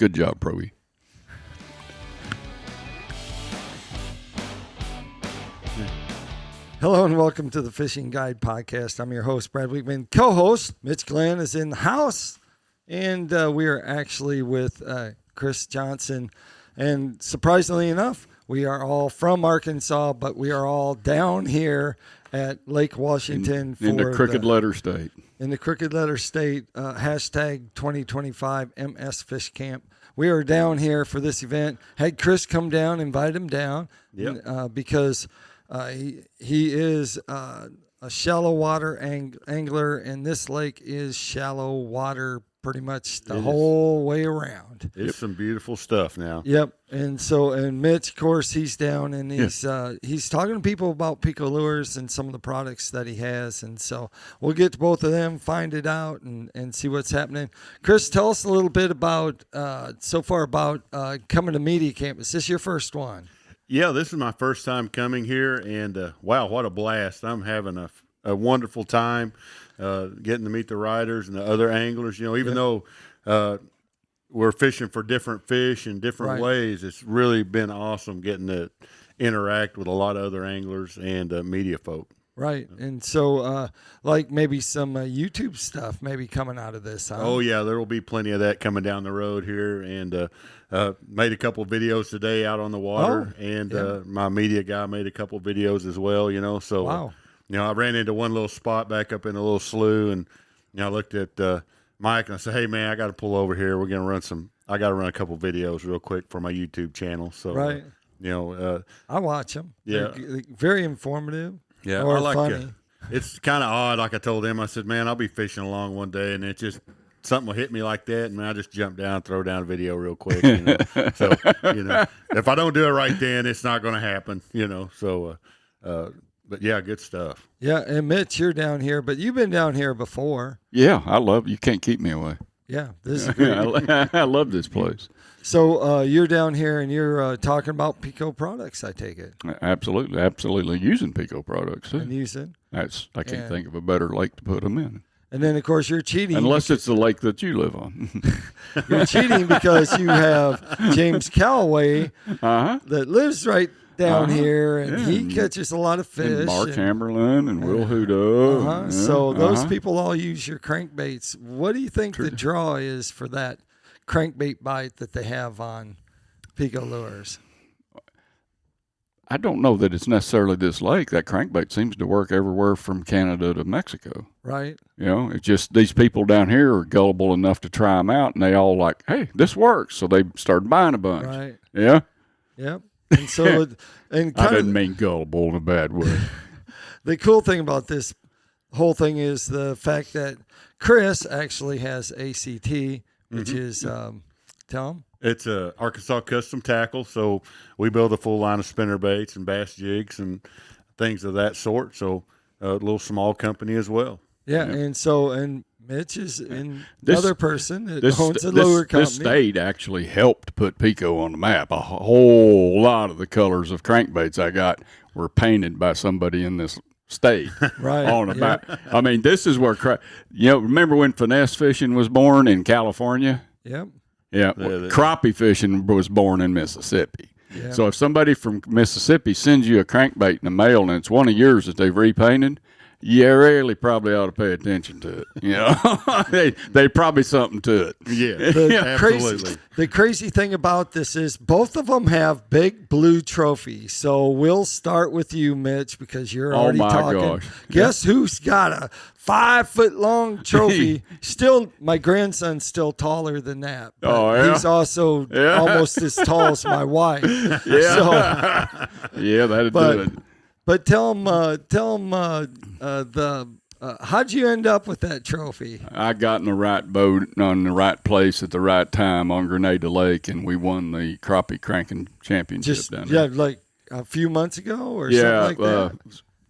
Good job, Proby. Hello and welcome to the Fishing Guide Podcast. I'm your host, Brad Wiegmann. Co-host Mitch Glenn is in the house, and we are actually with Chris Johnson. And surprisingly enough, we are all from Arkansas, but we are all down here at Lake Washington in the Crooked Letter State. In the Crooked Letter State, hashtag 2025 MS Fish Camp. We are down here for this event. Had Chris come down, invite him down, because he is a shallow water angler, and this lake is shallow water pretty much the whole way around. It's some beautiful stuff now. Yep. And Mitch, of course, he's down and he's talking to people about PICO Lures and some of the products that he has. And so we'll get to both of them, find it out, and see what's happening. Chris, tell us a little bit about coming to media camp. Is this your first one? Yeah, this is my first time coming here, and wow, what a blast. I'm having a wonderful time getting to meet the riders and the other anglers. You know, even though we're fishing for different fish in different ways, it's really been awesome getting to interact with a lot of other anglers and media folk. Right. And so like maybe some YouTube stuff maybe coming out of this, huh? Oh, yeah, there will be plenty of that coming down the road here, and made a couple videos today out on the water, my media guy made a couple videos as well, you know. So, I ran into one little spot back up in a little slough, and, I looked at Mike, and I said, hey, man, I got to pull over here. We're going to I got to run a couple videos real quick for my YouTube channel. So, I watch them. Yeah. They're very informative. Yeah, or I like funny. It's kind of odd. Like I told him, I said, man, I'll be fishing along one day, and it just something will hit me like that, and I just jump down, throw down a video real quick. You know? So, if I don't do it right then, it's not going to happen. So, but yeah, good stuff. Yeah, and Mitch, you're down here, but you've been down here before. Yeah, I love. You can't keep me away. Yeah, this is great. I love this place. So you're down here and you're talking about PICO products, I take it. Absolutely using PICO products. And using. I can't think of a better lake to put them in. And then, of course, you're cheating. Unless it's the lake that you live on. You're cheating because you have James Calloway that lives right down here, and he catches a lot of fish. And Mark Hamberlin and Will Hudo. So those people all use your crankbaits. What do you think the draw is for that crankbait bite that they have on PICO Lures? I don't know that it's necessarily this lake. That crankbait seems to work everywhere from Canada to Mexico. Right. It's just these people down here are gullible enough to try them out, and they all like, hey, this works. So they started buying a bunch. Right. Yeah? Yep. And so, and I didn't mean gullible in a bad way. The cool thing about this whole thing is the fact that Chris actually has ACT, which is, tell him. It's a Arkansas Custom Tackle, so we build a full line of spinner baits and bass jigs and things of that sort. So a little small company as well. Yeah, and Mitch is another person that owns a lure company. This state actually helped put PICO on the map. A whole lot of the colors of crankbaits I got were painted by somebody in this state on the map. I mean, this is where remember when finesse fishing was born in California? Yep. Yeah, crappie fishing was born in Mississippi. Yeah. So if somebody from Mississippi sends you a crankbait in the mail and it's one of yours that they've repainted, you really probably ought to pay attention to it. They probably something to it. Yeah, absolutely. The crazy thing about this is both of them have big blue trophies. So we'll start with you, Mitch, because you're already talking. Gosh. Guess who's got a 5-foot-long trophy? Still, my grandson's still taller than that. But he's also almost as tall as my wife. Yeah, so, that'd do it. But tell him how'd you end up with that trophy? I got in the right boat on the right place at the right time on Grenada Lake, and we won the crappie cranking championship down there. Yeah, like a few months ago or something like that?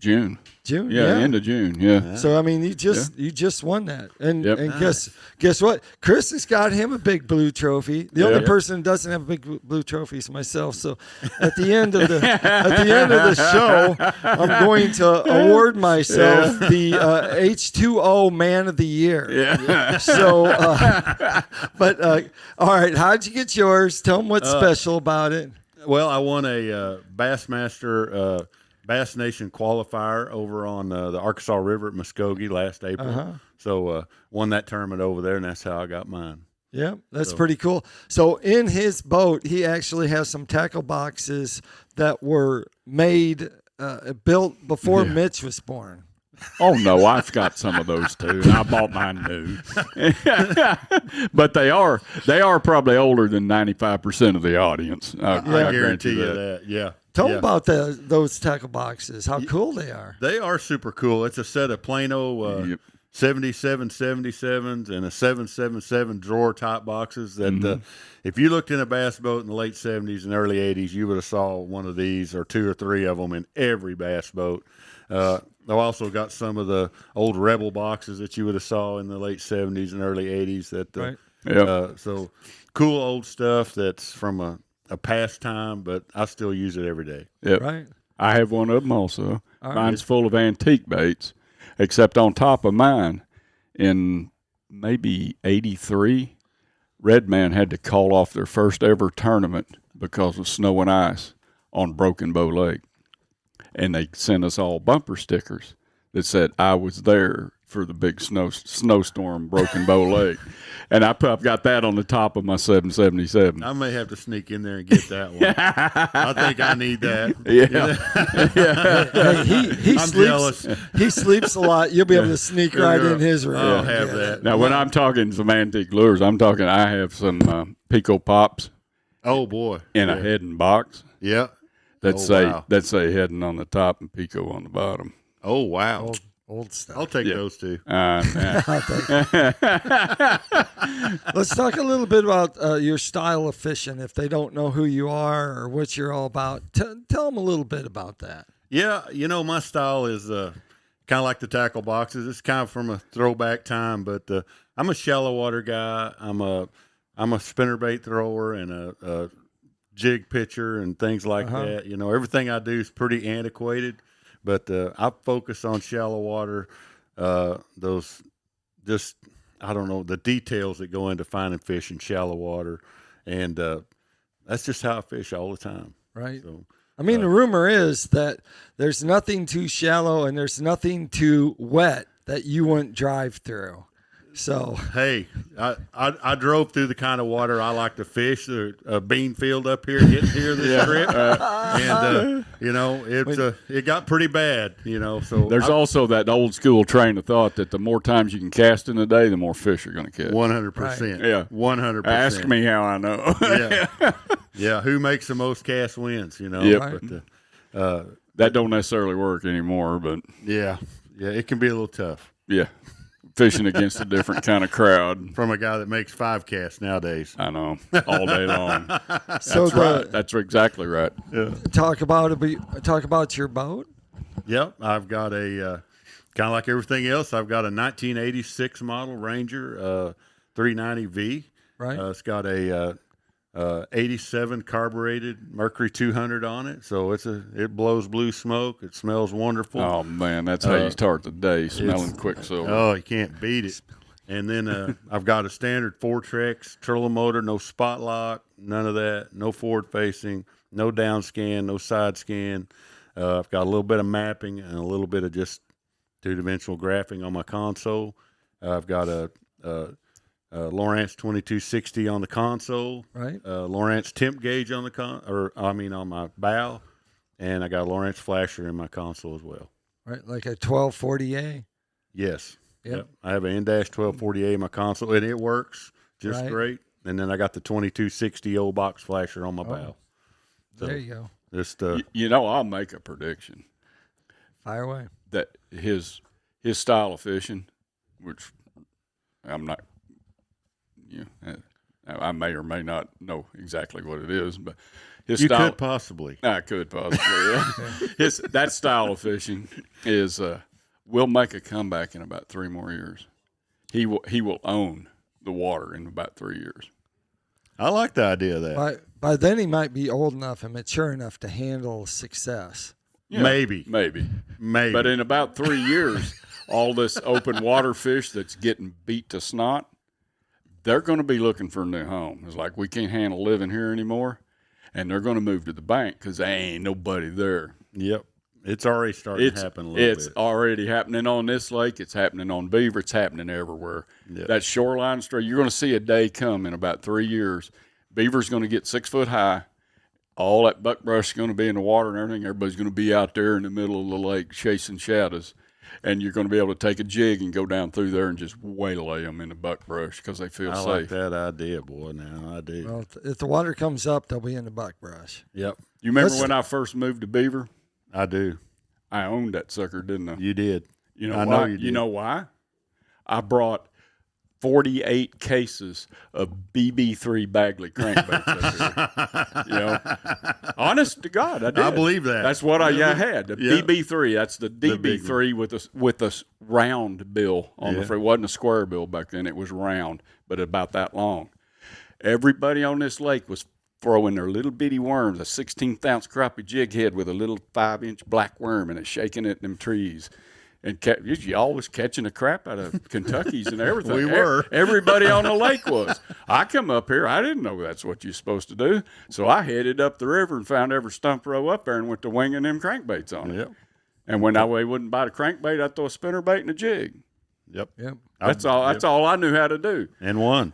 June. Yeah, end of June. Yeah. So I mean, you just won that, and Nice. guess what? Chris has got him a big blue trophy. The only person who doesn't have a big blue trophy is myself. So at the end of the show, I'm going to award myself the H2O Man of the Year. Yeah. So, all right, how'd you get yours? Tell them what's special about it. Well, I won a Bassmaster Bass Nation qualifier over on the Arkansas River at Muskogee last April. So won that tournament over there, and that's how I got mine. Yeah, that's pretty cool. So in his boat, he actually has some tackle boxes that were built before Mitch was born. Oh no, I've got some of those too. I bought mine new, but they are probably older than 95% of the audience. I guarantee you that. Yeah. Tell them about those tackle boxes. How cool they are. They are super cool. It's a set of Plano 7777s and a 777 drawer top boxes that if you looked in a bass boat in the late 70s and early 80s, you would have saw one of these or two or three of them in every bass boat. I've also got some of the old Rebel boxes that you would have saw in the late 70s and early 80s. So cool old stuff that's from a past time, but I still use it every day. Yep. Right. I have one of them also. Mine's full of antique baits, except on top of mine, in maybe 83, Redman had to call off their first ever tournament because of snow and ice on Broken Bow Lake. And they sent us all bumper stickers that said, I was there for the big snowstorm, Broken Bow Lake. And I've got that on the top of my 777. I may have to sneak in there and get that one. I think I need that. He I'm sleeps, jealous. He sleeps a lot. You'll be able to sneak right in his room. I'll have that. Now, when I'm talking some antique lures, I have some PICO Pops. Oh, boy. In a heading box. Yeah. That say heading on the top and PICO on the bottom. Oh, wow. Old stuff. I'll take those two. Let's talk a little bit about your style of fishing. If they don't know who you are or what you're all about, tell them a little bit about that. Yeah, my style is kind of like the tackle boxes. It's kind of from a throwback time, but I'm a shallow water guy. I'm a spinnerbait thrower and a jig pitcher and things like that. Everything I do is pretty antiquated. But I focus on shallow water, those just, I don't know, the details that go into finding fish in shallow water. And that's just how I fish all the time. Right. So, I mean, the rumor is that there's nothing too shallow and there's nothing too wet that you wouldn't drive through. So hey, I drove through the kind of water I like to fish. A bean field up here, getting here this trip, and it got pretty bad. So there's also that old school train of thought that the more times you can cast in a day, the more fish you're going to catch. 100%. Yeah, 100%. Ask me how I know. Yeah. Who makes the most cast wins? Yep. But that don't necessarily work anymore. But yeah, it can be a little tough. Yeah. Fishing against a different kind of crowd. From a guy that makes 5 casts nowadays. I know, all day long. So that's right. That's exactly right. Yeah. Talk about your boat. Yep, I've got a kind of like everything else. I've got a 1986 model Ranger 390V. Right. It's got a 87 carbureted Mercury 200 on it, so it blows blue smoke. It smells wonderful. Oh man, that's how you start the day, smelling Quicksilver. Oh, you can't beat it. And then I've got a standard Fortrex trolling motor, no spot lock, none of that, no forward facing, no down scan, no side scan. I've got a little bit of mapping and a little bit of just 2-dimensional graphing on my console. I've got a Lowrance 2260 on the console, right? Lowrance temp gauge on on my bow, and I got a Lowrance flasher in my console as well. Right, like a 1240A. Yes. Yep. I have an N-Dash 1240A in my console, and it works just great. And then I got the 2260 old box flasher on my bow. So there you go. Just I'll make a prediction. Fire away. That his style of fishing, which I'm not. I may or may not know exactly what it is, but you could possibly. I could possibly. Yeah. That style of fishing is will make a comeback in about 3 more years. He will own the water in about 3 years. I like the idea of that. By then he might be old enough and mature enough to handle success. Yeah, maybe. But in about 3 years, all this open water fish that's getting beat to snot, they're going to be looking for a new home. It's like, we can't handle living here anymore, and they're going to move to the bank because there ain't nobody there. Yep. It's already starting to happen a little bit. It's already happening on this lake. It's happening on Beaver. It's happening everywhere. Yep. That shoreline stray, you're going to see a day come in about 3 years. Beaver's going to get 6 foot high. All that buckbrush is going to be in the water and everything. Everybody's going to be out there in the middle of the lake chasing shadows. And you're going to be able to take a jig and go down through there and just waylay them in the buckbrush because they feel safe. I like that idea, boy. Now I do. Well, if the water comes up, they'll be in the buckbrush. Yep. You remember when I first moved to Beaver? I do. I owned that sucker, didn't I? You did. You know why? You know why? I brought 48 cases of BB3 Bagley crankbaits up here. You know, honest to God, I did. I believe that. That's what I had. The BB3. That's the DB3 with a round bill on the front. It wasn't a square bill back then. It was round, but about that long. Everybody on this lake was throwing their little bitty worms, a 16th-ounce crappie jig head with a little 5-inch black worm in it, shaking it in them trees. And y'all was catching the crap out of Kentuckies and everything. We were. Everybody on the lake was. I come up here. I didn't know that's what you're supposed to do. So I headed up the river and found every stump row up there and went to winging them crankbaits on it. Yep. And when I wouldn't bite a crankbait, I'd throw a spinnerbait and a jig. Yep. That's all I knew how to do. And one.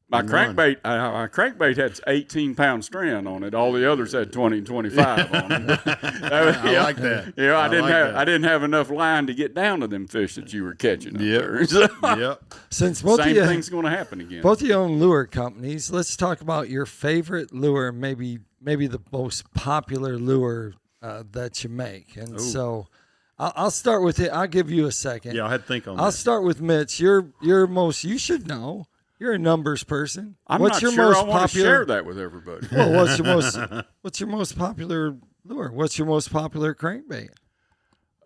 My crankbait had 18-pound strand on it. All the others had 20 and 25 on it. I like that. You know, I didn't have enough line to get down to them fish that you were catching. There. Yep. Since both same thing's going to happen again. Both of you own lure companies. Let's talk about your favorite lure, maybe the most popular lure that you make. And so, I'll start with it. I'll give you a second. Yeah, I had to think on that. I'll start with Mitch. You should know. You're a numbers person. I want to share that with everybody. Well, what's your most popular lure? What's your most popular crankbait?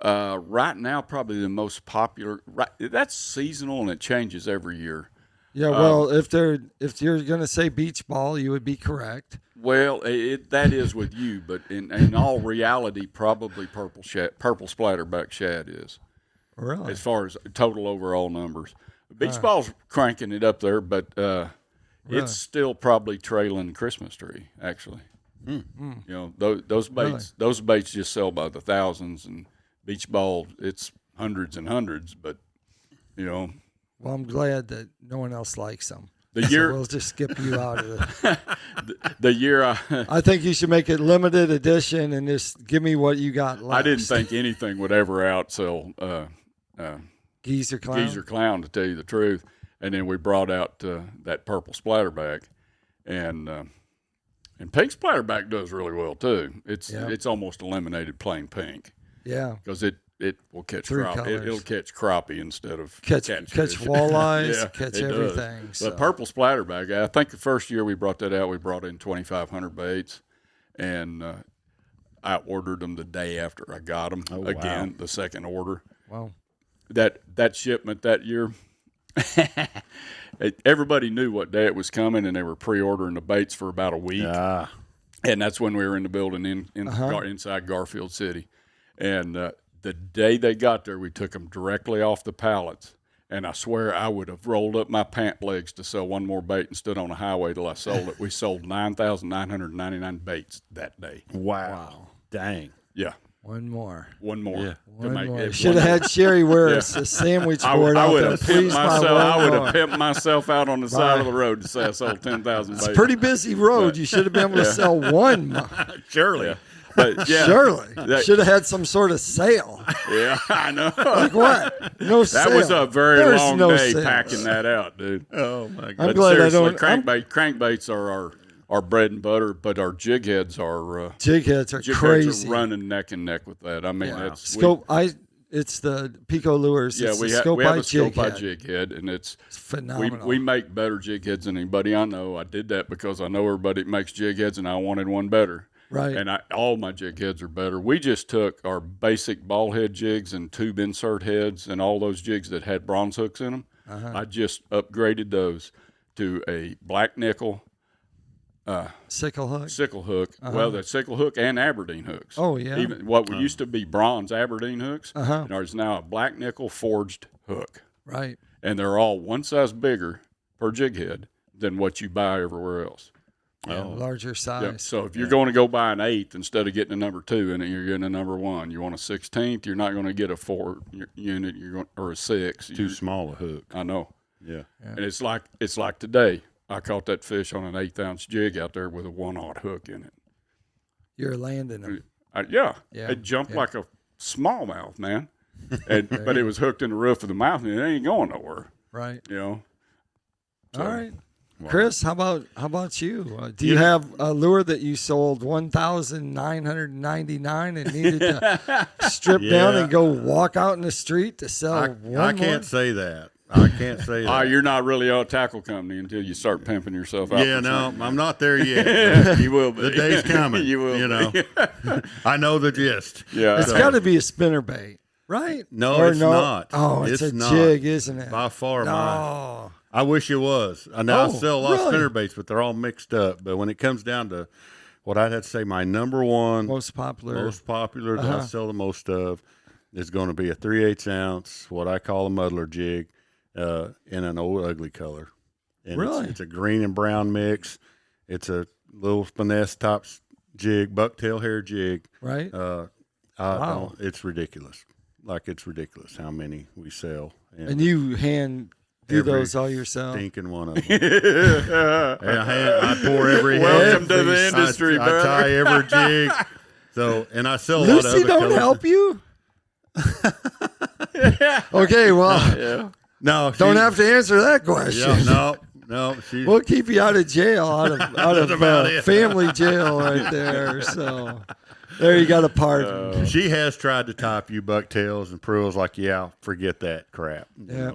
Right now, probably the most popular. That's seasonal and it changes every year. Yeah, well, if you're going to say beach ball, you would be correct. Well, that is with you, but in all reality, probably purple splatterback shad is. Really? As far as total overall numbers. Beach ball's cranking it up there, but it's still probably trailing Christmas tree, actually. You know, those baits just sell by the thousands, and beach ball, it's hundreds and hundreds, but, you know. Well, I'm glad that no one else likes them. So we'll just skip you out of it. The year I think you should make it limited edition and just give me what you got left. I didn't think anything would ever outsell Geezer Clown, to tell you the truth. And then we brought out that purple splatterback, and pink splatterback does really well too. It's almost eliminated plain pink. Yeah, because it will catch crappie. It'll catch crappie instead of catch walleyes, catch everything. Does. So. The purple splatterback. I think the first year we brought that out, we brought in 2,500 baits, and I ordered them the day after I got them. Again, the second order. Wow. That shipment that year, everybody knew what day it was coming, and they were pre-ordering the baits for about a week. And that's when we were in the building inside Garfield City. And the day they got there, we took them directly off the pallets. And I swear I would have rolled up my pant legs to sell one more bait and stood on the highway till I sold it. We sold 9,999 baits that day. Wow. Dang. Yeah. One more. Yeah. One more. Should have had Sherry wear a sandwich board. I would have pimped myself out on the side of the road to say I sold 10,000 baits. It's a pretty busy road. You should have been able to sell one. Surely. Yeah. But surely. Should have had some sort of sale. Yeah, I know. Like what? No sale. That was a very long day packing that out, dude. Oh, my God. I'm glad seriously, crankbaits are our bread and butter, but our jig heads are crazy. Heads are running neck and neck with that. I mean, I It's the PICO Lures. Yeah, it's we have a scope by jig head, and it's phenomenal. We make better jig heads than anybody I know. I did that because I know everybody makes jig heads, and I wanted one better. Right. And all my jig heads are better. We just took our basic ball head jigs and tube insert heads and all those jigs that had bronze hooks in them. I just upgraded those to a black nickel sickle hook. Well, that's sickle hook and Aberdeen hooks. Oh, yeah. Even what used to be bronze Aberdeen hooks, and there's now a black nickel forged hook. Right. And they're all one size bigger per jig head than what you buy everywhere else. Yeah, larger size. Yep. So if you're going to go buy an 1/8 instead of getting a number 2 in it, you're getting a number 1. You want a 16th, you're not going to get a 4 unit, or a 6. Too small a hook. I know. Yeah. And it's like today. I caught that fish on an 1/8 ounce jig out there with a 1/0 hook in it. You're landing them. Yeah. It jumped like a smallmouth, man. But it was hooked in the roof of the mouth, and it ain't going nowhere. Right. You know. So, all right. Wow. Chris, how about you? Do you have a lure that you sold $1,999 and needed to strip down and go walk out in the street to sell I can't say that. I can't say that. You're not really a tackle company until you start pimping yourself out. Yeah, no, I'm not there yet. You will be. The day's coming. You will. You know. I know the gist. Yeah. It's got to be a spinnerbait, right? No, it's not. Oh, it's a not. jig, isn't it? By far, no. I wish it was. I sell a lot of spinnerbaits, but they're all mixed up. But when it comes down to what I'd have to say, my number one, most popular that I sell the most of is going to be a 3/8 ounce, what I call a muddler jig, in an old ugly color. And it's a green and brown mix. It's a little finesse top jig, bucktail hair jig. Right. Wow. It's ridiculous. It's ridiculous how many we sell. And you hand do those all yourself? Stinking one of them. I pour every head. Welcome to the industry, I tie every jig. So, and I sell a lot of other Lucy don't colors. help you? Okay, well, no, don't have to answer that question. Yeah, no. We'll keep you out of jail, out of family jail right there. So there you got a pardon. She has tried to tie a few bucktails, and Pruill's like, forget that crap.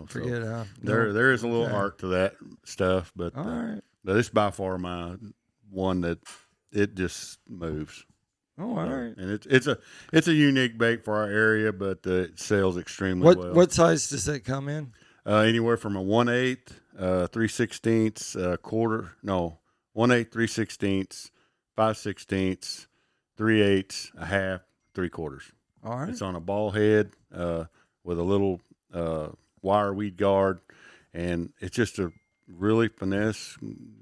Forget it. No. There is a little art to that stuff, but all right. But it's by far my one that it just moves. Oh, all right. And it's a unique bait for our area, but it sells extremely well. What size does it come in? Anywhere from a 1/8, 3/16, quarter. No, 1/8, 3/16, 5/16, 3/8, a half, 3/4. All right. It's on a ball head with a little wire weed guard, and it's just a really finesse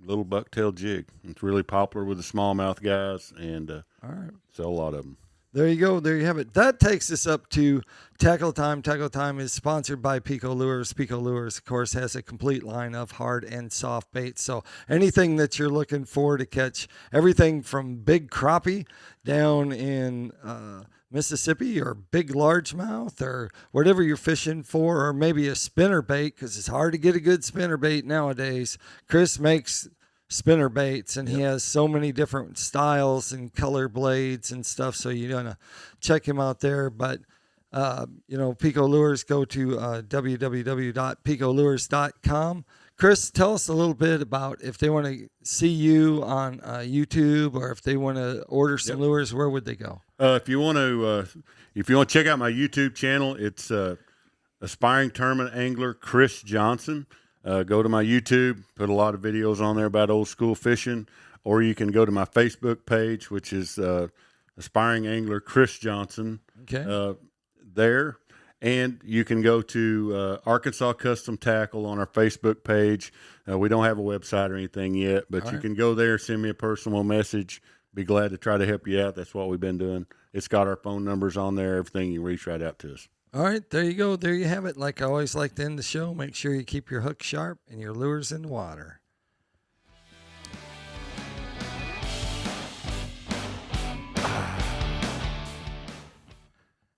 little bucktail jig. It's really popular with the smallmouth guys, and all right, sell a lot of them. There you go. There you have it. That takes us up to Tackle Time. Tackle Time is sponsored by PICO Lures. PICO Lures, of course, has a complete line of hard and soft baits. So anything that you're looking for to catch, everything from big crappie down in Mississippi, or big largemouth, or whatever you're fishing for, or maybe a spinner bait, because it's hard to get a good spinner bait nowadays. Chris makes spinner baits, and he has so many different styles and color blades and stuff, so you're gonna check him out there. But PICO Lures, go to www.picolures.com. Chris, tell us a little bit about if they want to see you on YouTube, or if they want to order some lures, where would they go? If you want to check out my YouTube channel, it's aspiring tournament angler Chris Johnson. Go to my YouTube, put a lot of videos on there about old school fishing, or you can go to my Facebook page, which is aspiring angler Chris Johnson. Okay. There. And you can go to Arkansas Custom Tackle on our Facebook page. We don't have a website or anything yet, but you can go there, send me a personal message. Be glad to try to help you out. That's what we've been doing. It's got our phone numbers on there, everything. You reach right out to us. All right, there you go. There you have it. Like I always like to end the show, make sure you keep your hook sharp and your lures in the water.